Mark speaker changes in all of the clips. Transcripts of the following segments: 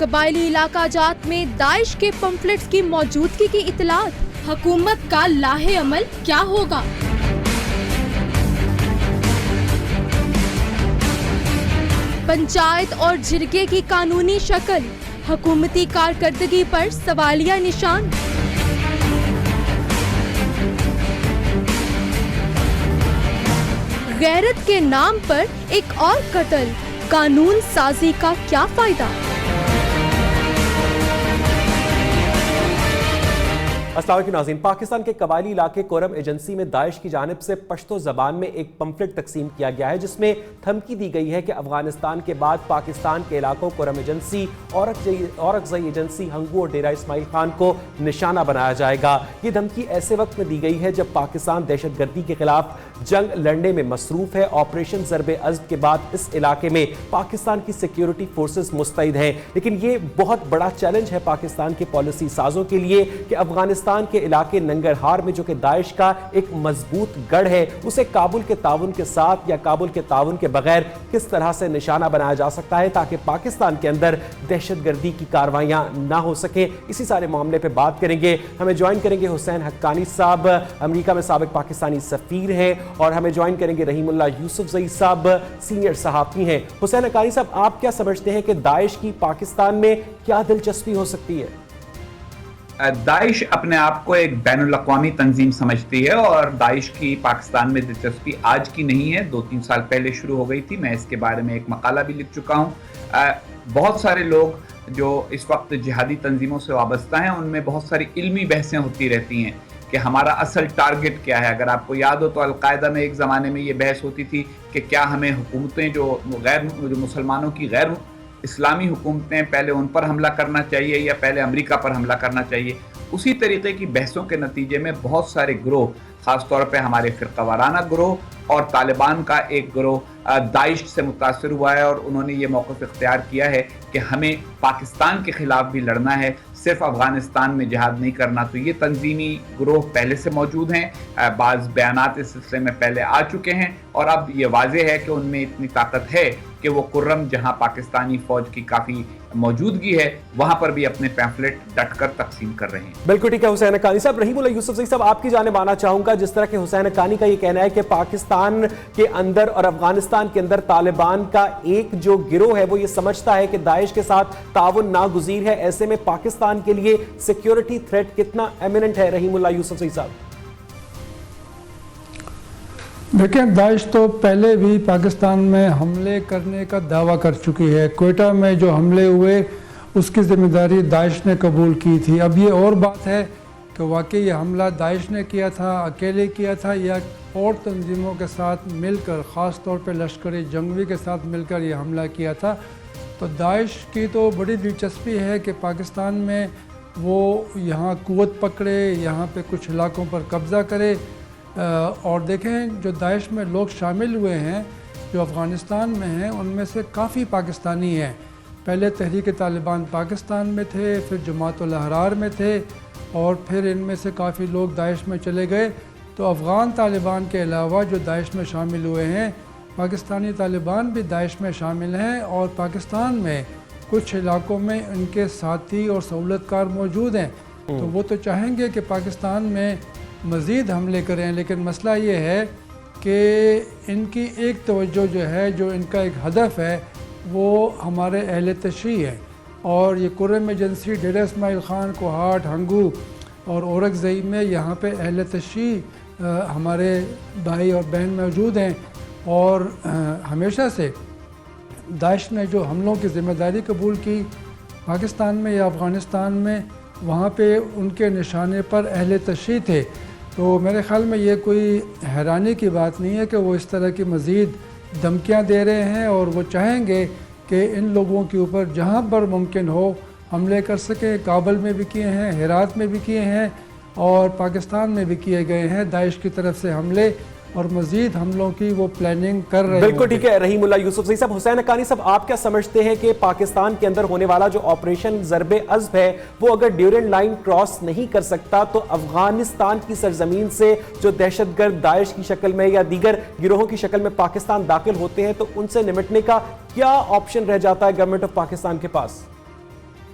Speaker 1: قبائلی علاقہ جات میں داعش کے پمفلٹس کی موجودگی کی اطلاعات، حکومت کا لاہے عمل کیا ہوگا؟ پنچایت اور جرگے کی قانونی شکل، حکومتی کارکردگی پر سوالیہ نشان۔ غیرت کے نام پر ایک اور قتل، قانون سازی کا کیا فائدہ؟
Speaker 2: السلام علیکم ناظرین، پاکستان کے قبائلی علاقے کورم ایجنسی میں داعش کی جانب سے پشتو زبان میں ایک پمفلٹ تقسیم کیا گیا ہے جس میں دھمکی دی گئی ہے کہ افغانستان کے بعد پاکستان کے علاقوں quorum agency, Orakzai agency, Hangu اور ڈیرہ اسماعیل خان کو نشانہ بنایا جائے گا۔ یہ دھمکی ایسے وقت میں دی گئی ہے جب پاکستان دہشت گردی کے خلاف جنگ لڑنے میں مصروف ہے۔ آپریشن ضرب عضب کے بعد اس علاقے میں پاکستان کی سیکیورٹی فورسز مستعد ہیں، لیکن یہ بہت بڑا چیلنج ہے پاکستان کے پالیسی سازوں کے لیے کہ افغانستان کے علاقے ننگرہار میں جو کہ داعش کا ایک مضبوط گڑھ ہے، اسے کابل کے تعاون کے ساتھ یا کابل کے تعاون کے بغیر کس طرح سے نشانہ بنایا جا سکتا ہے تاکہ پاکستان کے اندر دہشت گردی کی کاروائیاں نہ ہو سکیں۔ اسی سارے معاملے پہ بات کریں گے۔ ہمیں جوائن کریں گے حسین حقانی صاحب، امریکہ میں سابق پاکستانی سفیر ہیں، اور ہمیں جوائن کریں گے رحیم اللہ یوسفزئی صاحب، سینئر صحافی ہیں۔ حسین حقانی صاحب، آپ کیا سمجھتے ہیں کہ داعش کی پاکستان میں کیا دلچسپی ہو سکتی ہے؟
Speaker 3: داعش اپنے آپ کو ایک بین الاقوامی تنظیم سمجھتی ہے، اور داعش کی پاکستان میں دلچسپی آج کی نہیں ہے، 2-3 سال پہلے شروع ہو گئی تھی۔ میں اس کے بارے میں ایک مقالہ بھی لکھ چکا ہوں۔ بہت سارے لوگ جو اس وقت جہادی تنظیموں سے وابستہ ہیں، ان میں بہت ساری علمی بحثیں ہوتی رہتی ہیں کہ ہمارا اصل ٹارگٹ کیا ہے۔ اگر آپ کو یاد ہو تو القاعدہ میں ایک زمانے میں یہ بحث ہوتی تھی کہ کیا ہمیں حکومتیں جو مسلمانوں کی غیر اسلامی حکومتیں، پہلے ان پر حملہ کرنا چاہیے یا پہلے امریکہ پر حملہ کرنا چاہیے۔ اسی طریقے کی بحثوں کے نتیجے میں بہت سارے گروہ، خاص طور پہ ہمارے فرقہ وارانہ گروہ اور طالبان کا ایک گروہ داعش سے متاثر ہوا ہے، اور انہوں نے یہ موقف اختیار کیا ہے کہ ہمیں پاکستان کے خلاف بھی لڑنا ہے، صرف افغانستان میں جہاد نہیں کرنا۔ تو یہ تنظیمی گروہ پہلے سے موجود ہیں، بعض بیانات اس سلسلے میں پہلے آ چکے ہیں، اور اب یہ واضح ہے کہ ان میں اتنی طاقت ہے کہ وہ کرم، جہاں پاکستانی فوج کی کافی موجودگی ہے، وہاں پر بھی اپنے پیمفلٹ ڈٹ کر تقسیم کر رہے ہیں۔
Speaker 2: بالکل ٹھیک ہے حسین حقانی صاحب۔ رحیم اللہ یوسفزئی صاحب، آپ کی جانب آنا چاہوں گا۔ جس طرح کہ حسین حقانی کا یہ کہنا ہے کہ پاکستان کے اندر اور افغانستان کے اندر طالبان کا ایک جو گروہ ہے وہ یہ سمجھتا ہے کہ داعش کے ساتھ تعاون ناگزیر ہے، ایسے میں پاکستان کے لیے سیکیورٹی تھریٹ کتنا ایمیننٹ ہے؟ رحیم اللہ یوسفزئی صاحب۔
Speaker 4: دیکھیں، داعش تو پہلے بھی پاکستان میں حملے کرنے کا دعویٰ کر چکی ہے۔ کوئٹہ میں جو حملے ہوئے اس کی ذمہ داری داعش نے قبول کی تھی۔ اب یہ اور بات ہے کہ واقعی یہ حملہ داعش نے کیا تھا، اکیلے کیا تھا، یا اور تنظیموں کے ساتھ مل کر، خاص طور پہ لشکری جنگجوی کے ساتھ مل کر یہ حملہ کیا تھا۔ تو داعش کی تو بڑی دلچسپی ہے کہ پاکستان میں وہ یہاں قوت پکڑے، یہاں پہ کچھ علاقوں پر قبضہ کرے۔ اور دیکھیں، جو داعش میں لوگ شامل ہوئے ہیں جو افغانستان میں ہیں، ان میں سے کافی پاکستانی ہیں۔ پہلے تحریک طالبان پاکستان میں تھے، پھر جماعت الاحرار میں تھے، اور پھر ان میں سے کافی لوگ داعش میں چلے گئے۔ تو افغان طالبان کے علاوہ جو داعش میں شامل ہوئے ہیں، پاکستانی طالبان بھی داعش میں شامل ہیں، اور پاکستان میں کچھ علاقوں میں ان کے ساتھی اور سہولت کار موجود ہیں۔ تو وہ تو چاہیں گے کہ پاکستان میں مزید حملے کریں، لیکن مسئلہ یہ ہے کہ ان کی ایک توجہ جو ہے، جو ان کا ایک ہدف ہے، وہ ہمارے اہل تشیع ہے۔ اور یہ کرم ایجنسی، ڈیرہ اسماعیل خان، کوہاٹ، ہنگو اور اورکزئی میں یہاں پہ اہل تشیع ہمارے بھائی اور بہن موجود ہیں، اور ہمیشہ سے داعش نے جو حملوں کی ذمہ داری قبول کی پاکستان میں یا افغانستان میں، وہاں پہ ان کے نشانے پر اہل تشیع تھے۔ تو میرے خیال میں یہ کوئی حیرانی کی بات نہیں ہے کہ وہ اس طرح کی مزید دھمکیاں دے رہے ہیں، اور وہ چاہیں گے کہ ان لوگوں کے اوپر جہاں پر ممکن ہو حملے کر سکیں۔ کابل میں بھی کیے ہیں، ہرات میں بھی کیے ہیں، اور پاکستان میں بھی کیے گئے ہیں داعش کی طرف سے حملے، اور مزید حملوں کی وہ پلاننگ کر رہے ہیں۔
Speaker 2: بالکل ٹھیک ہے رحیم اللہ یوسفزئی صاحب۔ حسین حقانی صاحب، آپ کیا سمجھتے ہیں کہ پاکستان کے اندر ہونے والا جو آپریشن ضرب عضب ہے وہ اگر ڈیورنڈ لائن کراس نہیں کر سکتا تو افغانستان کی سرزمین سے جو دہشت گرد داعش کی شکل میں یا دیگر گروہوں کی شکل میں پاکستان داخل ہوتے ہیں تو ان سے نمٹنے کا کیا آپشن رہ جاتا ہے گورنمنٹ آف پاکستان کے پاس؟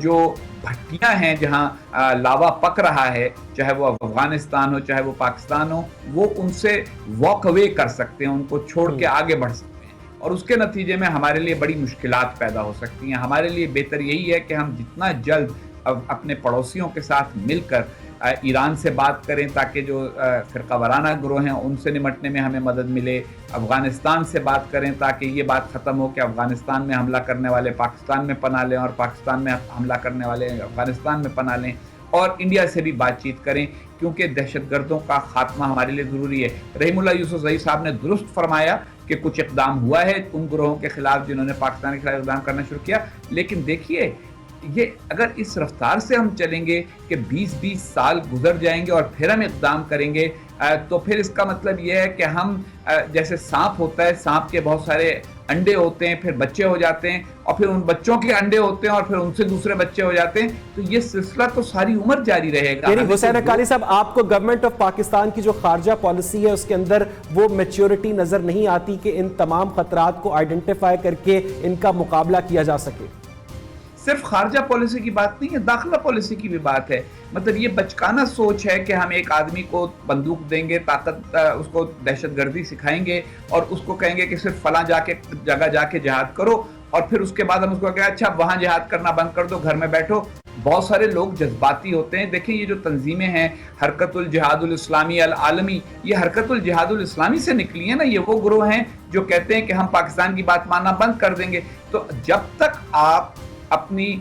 Speaker 3: جو بھٹیاں ہیں جہاں لاوا پک رہا ہے، چاہے وہ افغانستان ہو چاہے وہ پاکستان ہو، وہ ان سے واک اوے کر سکتے ہیں، ان کو چھوڑ کے آگے بڑھ سکتے ہیں، اور اس کے نتیجے میں ہمارے لیے بڑی مشکلات پیدا ہو سکتی ہیں۔ ہمارے لیے بہتر یہی ہے کہ ہم جتنا جلد اپنے پڑوسیوں کے ساتھ مل کر ایران سے بات کریں تاکہ جو فرقہ وارانہ گروہ ہیں ان سے نمٹنے میں ہمیں مدد ملے، افغانستان سے بات کریں تاکہ یہ بات ختم ہو کہ افغانستان میں حملہ کرنے والے پاکستان میں پناہ لیں اور پاکستان میں حملہ کرنے والے افغانستان میں پناہ لیں، اور انڈیا سے بھی بات چیت کریں، کیونکہ دہشت گردوں کا خاتمہ ہمارے لیے ضروری ہے۔ رحیم اللہ یوسفزئی صاحب نے درست فرمایا کہ کچھ اقدام ہوا ہے ان گروہوں کے خلاف جنہوں نے پاکستان کے خلاف اقدام کرنا شروع کیا، لیکن دیکھیے یہ اگر اس رفتار سے ہم چلیں گے کہ 20 سال گزر جائیں گے اور پھر ہم اقدام کریں گے، تو پھر اس کا مطلب یہ ہے کہ ہم جیسے سانپ ہوتا ہے، سانپ کے بہت سارے انڈے ہوتے ہیں، پھر بچے ہو جاتے ہیں، اور پھر ان بچوں کے انڈے ہوتے ہیں اور پھر ان سے دوسرے بچے ہو جاتے ہیں، تو یہ سلسلہ تو ساری عمر جاری رہے گا۔
Speaker 2: یعنی حسین حقانی صاحب، آپ کو گورنمنٹ آف پاکستان کی جو خارجہ پالیسی ہے اس کے اندر وہ میچورٹی نظر نہیں آتی کہ ان تمام خطرات کو آئیڈینٹیفائی کر کے ان کا مقابلہ کیا جا سکے؟
Speaker 3: صرف خارجہ پالیسی کی بات نہیں ہے، داخلہ پالیسی کی بھی بات ہے۔ مطلب یہ بچکانہ سوچ ہے کہ ہم ایک آدمی کو بندوق دیں گے، طاقت، اس کو دہشت گردی سکھائیں گے اور اس کو کہیں گے کہ صرف فلاں جگہ جا کے جہاد کرو، اور پھر اس کے بعد ہم اس کو کہیں اچھا وہاں جہاد کرنا بند کر دو، گھر میں بیٹھو۔ بہت سارے لوگ جذباتی ہوتے ہیں۔ دیکھیں یہ جو تنظیمیں ہیں، حرکت الجہاد الاسلامی العالمی، یہ حرکت الجہاد الاسلامی سے نکلی ہیں نا، یہ وہ گروہ ہیں جو کہتے ہیں کہ ہم پاکستان کی بات ماننا بند کر دیں گے۔ تو جب تک آپ اپنی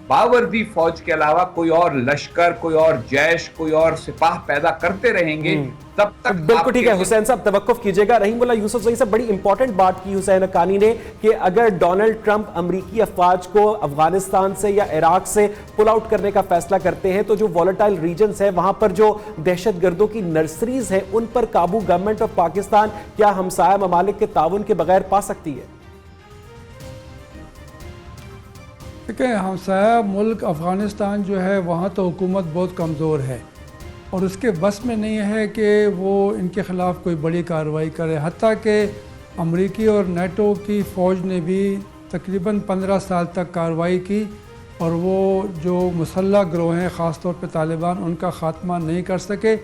Speaker 3: باوردی فوج کے علاوہ کوئی اور لشکر، کوئی اور جیش، کوئی اور سپاہ پیدا کرتے رہیں گے، تب تک
Speaker 2: بالکل ٹھیک ہے حسین صاحب، توقف کیجئے گا۔ رحیم اللہ یوسفزئی صاحب، بڑی امپورٹنٹ بات کی حسین حقانی نے کہ اگر ڈونلڈ ٹرمپ امریکی افواج کو افغانستان سے یا عراق سے پل آؤٹ کرنے کا فیصلہ کرتے ہیں تو جو وولٹائل ریجنز ہیں وہاں پر جو دہشت گردوں کی نرسریز ہیں ان پر قابو گورنمنٹ آف پاکستان کیا ہمسایہ ممالک کے تعاون کے بغیر پا سکتی ہے؟
Speaker 4: دیکھیں، ہمسایہ ملک افغانستان جو ہے وہاں تو حکومت بہت کمزور ہے اور اس کے بس میں نہیں ہے کہ وہ ان کے خلاف کوئی بڑی کارروائی کرے، حتیٰ کہ امریکی اور نیٹو کی فوج نے بھی تقریباً 15 سال تک کارروائی کی اور وہ جو مسلح گروہ ہیں خاص طور پہ طالبان، ان کا خاتمہ نہیں کر سکے۔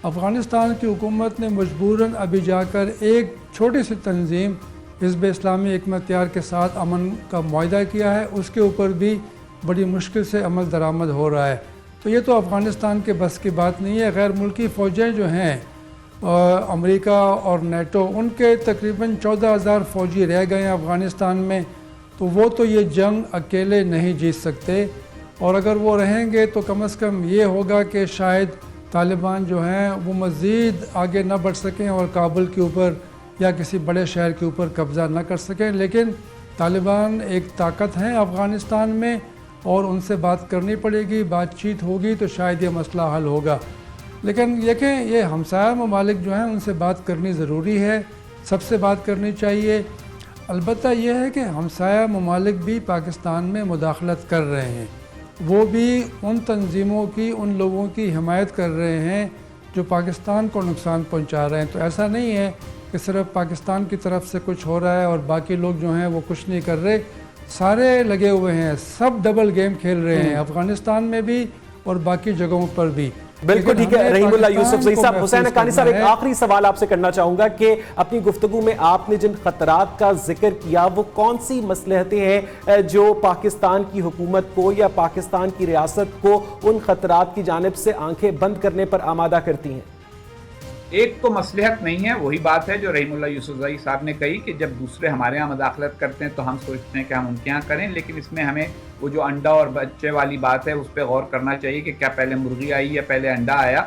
Speaker 4: افغانستان کی حکومت نے مجبوراً ابھی جا کر ایک چھوٹی سی تنظیم حزب اسلامی حکمت یار کے ساتھ امن کا معاہدہ کیا ہے، اس کے اوپر بھی بڑی مشکل سے عمل درآمد ہو رہا ہے۔ تو یہ تو افغانستان کے بس کی بات نہیں ہے۔ غیر ملکی فوجیں جو ہیں امریکہ اور نیٹو، ان کے تقریباً 14,000 فوجی رہ گئے ہیں افغانستان میں، تو وہ تو یہ جنگ اکیلے نہیں جیت سکتے، اور اگر وہ رہیں گے تو کم از کم یہ ہوگا کہ شاید طالبان جو ہیں وہ مزید آگے نہ بڑھ سکیں اور کابل کے اوپر یا کسی بڑے شہر کے اوپر قبضہ نہ کر سکیں۔ لیکن طالبان ایک طاقت ہیں افغانستان میں اور ان سے بات کرنی پڑے گی، بات چیت ہوگی تو شاید یہ مسئلہ حل ہوگا۔ لیکن دیکھیں، یہ ہمسایہ ممالک جو ہیں ان سے بات کرنی ضروری ہے، سب سے بات کرنی چاہیے۔ البتہ یہ ہے کہ ہمسایہ ممالک بھی پاکستان میں مداخلت کر رہے ہیں، وہ بھی ان تنظیموں کی، ان لوگوں کی حمایت کر رہے ہیں جو پاکستان کو نقصان پہنچا رہے ہیں۔ تو ایسا نہیں ہے کہ صرف پاکستان کی طرف سے کچھ ہو رہا ہے اور باقی لوگ جو ہیں وہ کچھ نہیں کر رہے، سارے لگے ہوئے ہیں، سب ڈبل گیم کھیل رہے ہیں، افغانستان میں بھی اور باقی جگہوں پر بھی۔
Speaker 2: بالکل ٹھیک ہے رحیم اللہ یوسفزئی صاحب۔ حسین حقانی صاحب، ایک آخری سوال آپ سے کرنا چاہوں گا کہ اپنی گفتگو میں آپ نے جن خطرات کا ذکر کیا وہ کون سی مصلحتیں ہیں جو پاکستان کی حکومت کو یا پاکستان کی ریاست کو ان خطرات کی جانب سے آنکھیں بند کرنے پر آمادہ کرتی ہیں؟
Speaker 3: ایک تو مصلحت نہیں ہے، وہی بات ہے جو رحیم اللہ یوسفزئی صاحب نے کہی کہ جب دوسرے ہمارے ہاں مداخلت کرتے ہیں تو ہم سوچتے ہیں کہ ہم ان کے یہاں کریں، لیکن اس میں ہمیں وہ جو انڈا اور بچے والی بات ہے اس پہ غور کرنا چاہیے کہ کیا پہلے مرغی آئی یا پہلے انڈا آیا۔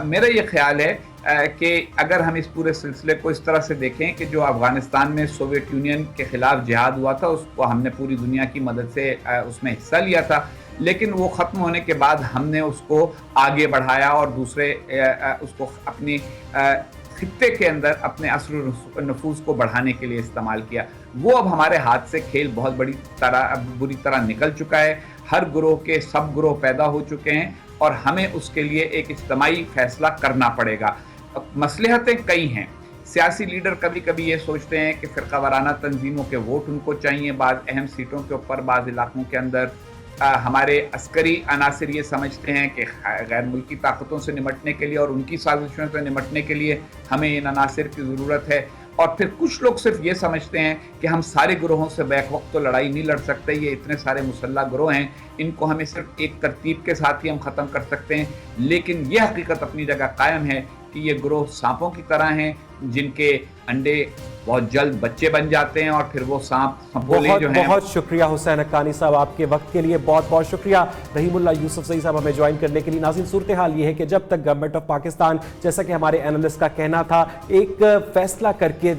Speaker 3: میرا یہ خیال ہے کہ اگر ہم اس پورے سلسلے کو اس طرح سے دیکھیں کہ جو افغانستان میں سوویت یونین کے خلاف جہاد ہوا تھا، اس کو ہم نے پوری دنیا کی مدد سے اس میں حصہ لیا تھا، لیکن وہ ختم ہونے کے بعد ہم نے اس کو آگے بڑھایا اور دوسرے اس کو اپنی خطے کے اندر اپنے اثر و نفوذ کو بڑھانے کے لیے استعمال کیا۔ وہ اب ہمارے ہاتھ سے کھیل بہت بری طرح نکل چکا ہے، ہر گروہ کے سب گروہ پیدا ہو چکے ہیں اور ہمیں اس کے لیے ایک اجتماعی فیصلہ کرنا پڑے گا۔ مصلحتیں کئی ہیں، سیاسی لیڈر کبھی کبھی یہ سوچتے ہیں کہ فرقہ وارانہ تنظیموں کے ووٹ ان کو چاہیے بعض اہم سیٹوں کے اوپر، بعض علاقوں کے اندر، ہمارے عسکری عناصر یہ سمجھتے ہیں کہ غیر ملکی طاقتوں سے نمٹنے کے لیے اور ان کی سازشوں سے نمٹنے کے لیے ہمیں ان عناصر کی ضرورت ہے، اور پھر کچھ لوگ صرف یہ سمجھتے ہیں کہ ہم سارے گروہوں سے بیک وقت تو لڑائی نہیں لڑ سکتے، یہ اتنے سارے مسلح گروہ ہیں، ان کو ہمیں صرف ایک ترتیب کے ساتھ ہی ہم ختم کر سکتے ہیں۔ لیکن یہ حقیقت اپنی جگہ قائم ہے کہ یہ گروہ سانپوں کی طرح ہیں جن کے انڈے بہت جلد بچے بن جاتے ہیں اور پھر وہ سانپولے جو ہیں۔
Speaker 2: بہت شکریہ حسین حقانی صاحب، آپ کے وقت کے لیے بہت بہت شکریہ۔ رحیم اللہ یوسفزئی صاحب ہمیں جوائن کرنے کے لیے۔ ناظرین، صورتحال یہ ہے کہ جب تک گورنمنٹ آف پاکستان، جیسا کہ ہمارے اینالسٹ کا کہنا تھا، ایک فیصلہ کر کے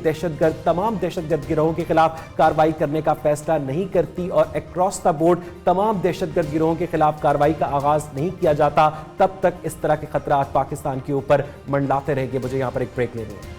Speaker 2: تمام دہشت گرد گروہوں کے خلاف کارروائی کرنے کا فیصلہ نہیں کرتی اور اکراس دا بورڈ تمام دہشت گرد گروہوں کے خلاف کارروائی کا آغاز نہیں کیا جاتا، تب تک اس طرح کے خطرات پاکستان کے اوپر منڈلاتے رہیں گے۔ مجھے یہاں پر ایک بریک لینے ہیں۔